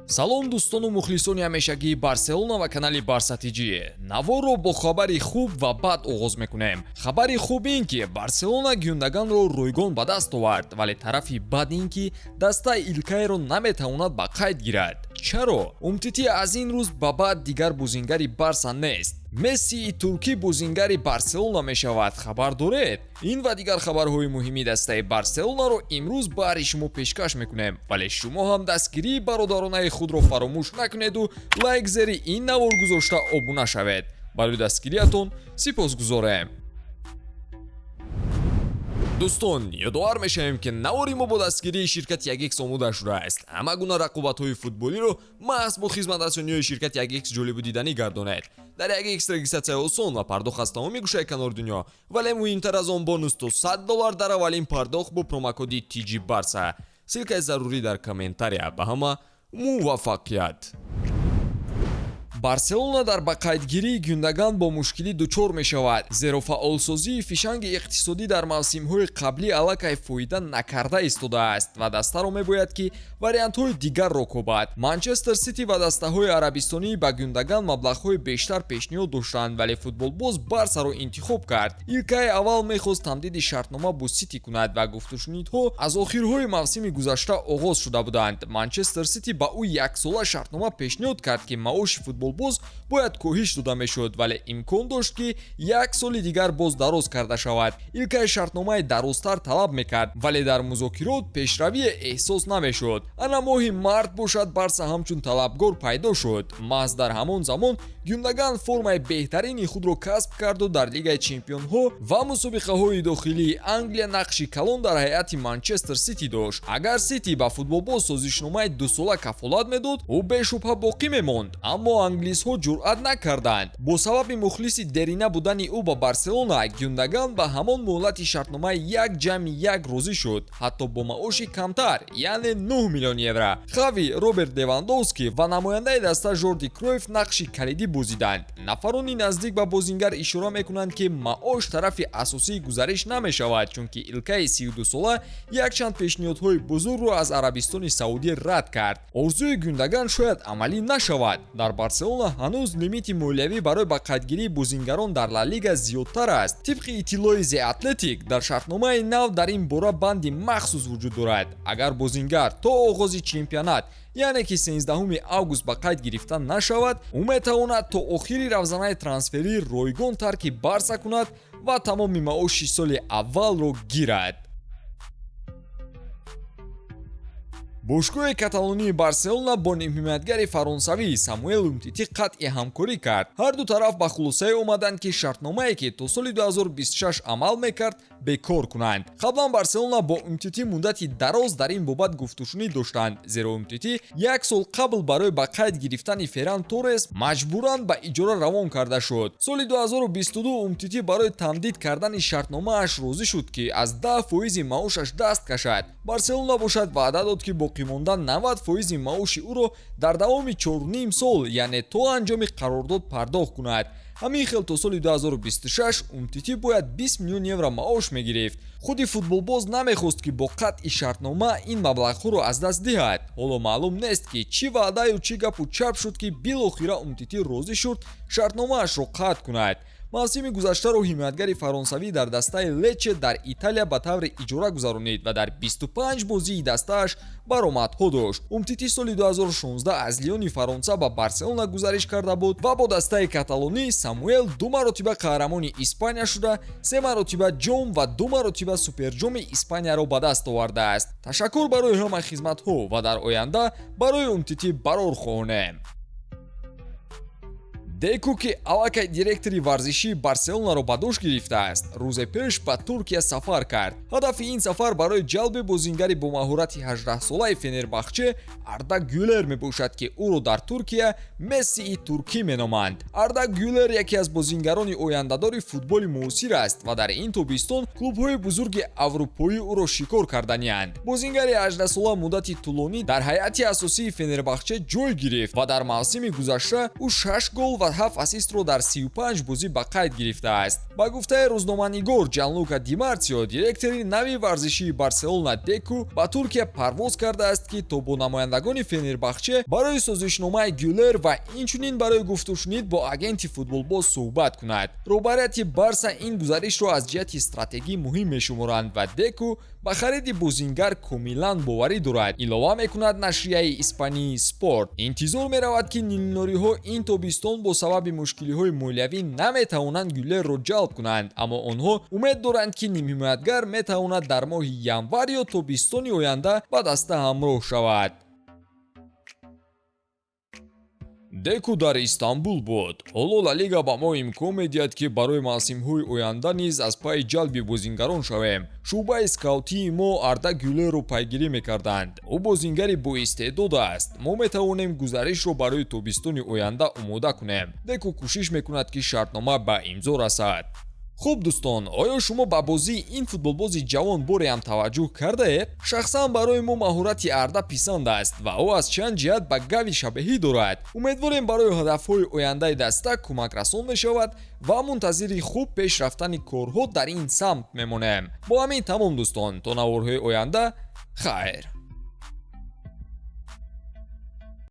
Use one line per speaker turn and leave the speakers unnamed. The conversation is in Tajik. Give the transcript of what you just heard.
салом дӯстону мухлисони ҳамешагии барселона ва канали барсатиҷи. Наворо бо хабари хуб ва бад оғоз мекунем. Хабари хуб ин ки Барселона гюндаганро рӯйгон ба даст овард, вале тарафи бад ин ки дастаи Илкайро наметавонад ба қайд гирад. Чаро? Умтити аз ин рӯз ба баъд дигар бозингари Барса нест. Мессии туркӣ бозингари Барселона мешавад, хабар доред? Ин ва дигар хабарҳои муҳими дастаи Барселонаро имрӯз баҳри шумо пешкаш мекунем. Вале шумо ҳам дастгирии бародаронаи худро фаромӯш накунеду лайк зери ин навор гузошта обуна шавед. Барои дастгириятон сипосгузорем. дӯстон, ёдовар мешавем ки навори мо бо дастгирии ширкати 1x омода шудааст. Ҳама гуна рақобатҳои футболиро маҳз бо хизматрасониҳои ширкати 1x ҷолибу диданӣ гардонед. Дар 1x регистратсия осон ва пардохт аз тамоми гӯшаи канори дунё, вале муҳимтар аз он бонус то $100 дар аввалин пардохт бо промокоди TG Barsa. Силкаи зарурӣ дар комментария. Ба ҳама муваффақият. Барселона дар ба қайдгирии Гюндаган бо мушкилӣ дучор мешавад, зеро фаъолсозии фишанги иқтисодӣ дар мавсимҳои қаблӣ аллакай фоида накарда истодааст ва дастаро мебояд ки вариантҳои дигарро кобад. Манчестер Сити ва дастаҳои арабистонӣ ба Гюндаган маблағҳои бештар пешниҳод доштанд, вале футболбоз Барсаро интихоб кард. Илкай аввал мехост тамдиди шартнома бо Сити кунад ва гуфтушунидҳо аз охирҳои мавсими гузашта оғоз шуда буданд. Манчестер Сити ба ӯ яксола шартнома пешниҳод кард ки маоши футболбоз бояд коҳиш дода мешуд, вале имкон дошт ки як соли дигар боз дароз карда шавад. Илкай шартномаи дарозтар талаб мекард, вале дар музокирот пешравие эҳсос намешуд. Ана моҳи март бошад Барса ҳамчун талабгор пайдо шуд. маҳз дар ҳамон замон Гюндаган формаи беҳтарини худро касб карду дар Лигаи Чемпионҳо ва мусобиқаҳои дохилии Англия нақши калон дар ҳайати Манчестер Сити дошт. Агар Сити ба футболбоз созишномаи 2 сола кафолат медод, ӯ бешубҳа боқӣ мемонд, аммо англисҳо ҷуръат накарданд. Бо сабаби мухлиси дерина будани ӯ ба Барселона, Гюндаган ба ҳамон муҳлати шартномаи 1+1 розӣ шуд, ҳатто бо маоши камтар, яъне 9 миллион евро. Хави, Роберт Левандовски ва намояндаи даста Жорди Кройф нақши калидӣ бозиданд. Нафарони наздик ба бозингар ишора мекунанд ки маош тарафи асосии гузариш намешавад, чунки Илкаи 32 сола якчанд пешниҳодҳои бузургро аз Арабистони Саудӣ рад кард. Орзуи Гюндаган шояд амалӣ нашавад. Дар Барселона ҳанӯз лимити молиявӣ барои ба қайдгирии бозингарон дар Ла Лига зиёдтар аст. Тибқи иттилои The Athletic, дар шартномаи нав дар ин бора банди махсус вуҷуд дорад. Агар бозингар то оғози чемпионат, яъне ки 13 август ба қайд гирифта нашавад, ӯ метавонад то охири равзанаи трансферӣ ройгон тарки Барса кунад ва тамоми маоши соли аввалро гирад. бошгоҳи каталонии Барселона бо нимҳиматгари фаронсавӣ Самуэл Умтити қатъи ҳамкорӣ кард. Ҳар ду тараф ба хулосае омаданд ки шартномае ки то соли 2026 амал мекард бекор кунанд. қаблан Барселона бо Умтити муддати дароз дар ин бобат гуфтушунӣ доштанд, зеро Умтити як сол қабл барои ба қайд гирифтани Ферран Торрес маҷбуран ба иҷора равон карда шуд. Соли 2022 Умтити барои тамдид кардани шартномааш розӣ шуд ки аз 10% маошаш даст кашад. Барселона бошад ваъда дод ки боқӣ монда 90% маоши ӯро дар давоми 4.5 сол, яъне то анҷоми қарордод пардохт кунад. ҳамин хел то соли 2026 Умтити бояд 20 миллион евро маош мегирифт. худи футболбоз намехост ки бо қатъи шартнома ин маблағҳоро аз даст диҳад. ҳоло маълум нест ки чӣ ваъдаю чӣ гапу чап шуд ки билохира Умтити розӣ шуд шартномаашро қатъ кунад. мавсими гузаштаро ҳимоятгари фаронсавӣ дар дастаи Лече дар Италия ба таври иҷора гузаронид ва дар 25 бозии дастааш баромадҳо дошт. Умтити соли 2016 аз Лиони Фаронса ба Барселона гузариш карда буд ва бо дастаи каталонӣ Самуэл 2 маротиба қаҳрамони Испания шуда, 3 маротиба ҷом ва 2 маротиба суперҷоми Испанияро ба даст овардааст. Ташаккур барои ҳама хизматҳо ва дар оянда барои Умтити барор хоҳонем. Деку ки аллакай директори варзишии Барселонаро ба дош гирифтааст, рӯзе пеш ба Туркия сафар кард. ҳадафи ин сафар барои ҷалби бозингари бо маҳорати 18-солаи Фенербахче Арда Гюлер мебошад ки ӯро дар Туркия Мессии туркӣ меноманд. Арда Гюлер яке аз бозингарони ояндадори футболи муосир аст ва дар ин тобистон клубҳои бузурги аврупоӣ ӯро шикор карданианд. Бозингари 18-сола муддати тӯлонӣ дар ҳайати асосии Фенербахче ҷой гирифт ва дар мавсими гузашта ӯ 6 гол ва ва 7 асистро дар 35 бозӣ ба қайд гирифтааст. Ба гуфтаи рӯзноманигор Ҷанлука Ди Мартсио, директори нави варзишии Барселона Деку ба Туркия парвоз кардааст ки то бо намояндагони Фенербахче барои созишномаи Гюлер ва инчунин барои гуфтушунид бо агенти футболбоз суҳбат кунад. Роҳбарияти Барса ин гузаришро аз ҷиҳати стратегӣ муҳим мешуморанд ва Деку ба хариди бозингар комилан боварӣ дорад. Илова мекунад нашрияи испании Спорт. Интизор меравад ки нилнориҳо ин тобистон бо сабаби мушкилиҳои молиявӣ наметавонанд Гюлерро ҷалб кунанд, аммо онҳо умед доранд ки нимҳимоятгар метавонад дар моҳи январ ё тобистони оянда ба даста ҳамроҳ шавад. Деку дар Истанбул буд. Ҳоло Ла Лига ба мо имкон медиҳад ки барои мавсимҳои оянда низ аз пайи ҷалби бозингарон шавем. Шуъбаи скаутии мо Арда Гюлерро пайгирӣ мекарданд. Ӯ бозингари боистеъдод аст. Мо метавонем гузаришро барои тобистони оянда омода кунем. Деку кӯшиш мекунад ки шартнома ба имзо расад. Хуб дӯстон, оё шумо ба бозии ин футболбози ҷавон боре ҳам таваҷҷӯҳ кардаед? Шахсан барои мо маҳорати Арда писанд аст ва ӯ аз чанд ҷиҳат ба Гави шабеҳӣ дорад. Умедворем барои ҳадафҳои ояндаи даста кӯмакрасон мешавад ва мунтазири хуб пеш рафтани корҳо дар ин самт мемонем. Бо ҳамин тамом дӯстон, то наворҳои оянда, хайр.